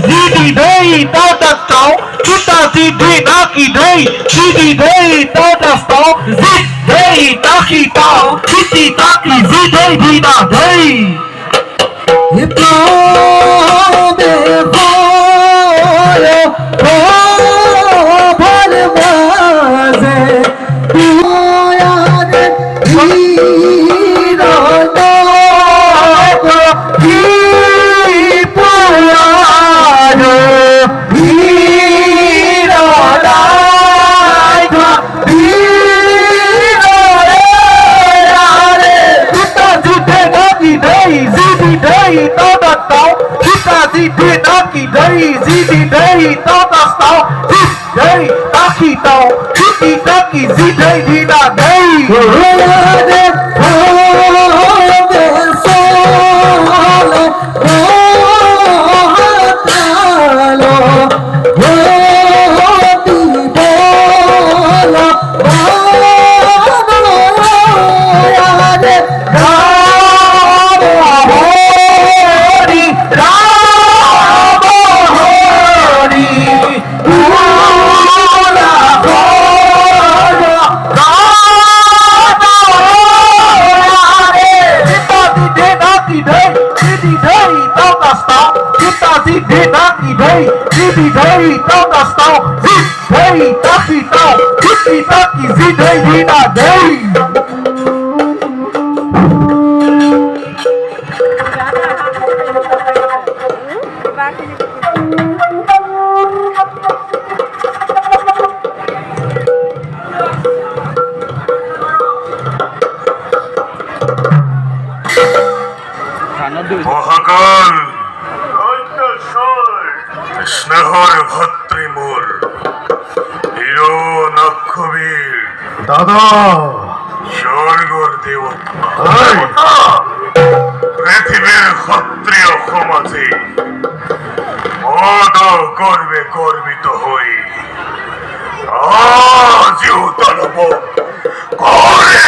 GD দেই তাও কিতা জিডি নাকি দেই জিডি দেই তাও জিড দেই তাকি তাও কিতি তাকি জিডই দিনা দেই প্রাণে ভয় ভর মাঝে তুয়ার Zidi day, todas tau, zid day, taki tau, kiti taki, zid day, dina day. Zidi day, todas tau, zid day, taki tau, kiti taki, zid day, dina day. মহাকাল স্নেহর ভদ্রিমূল হিরো নক্ষবীর দাদা স্বর্গর দেবতা পৃথিবীর ক্ষত্রিয় সমাজে মদ গর্বে গর্বিত হই আজ উতলব করে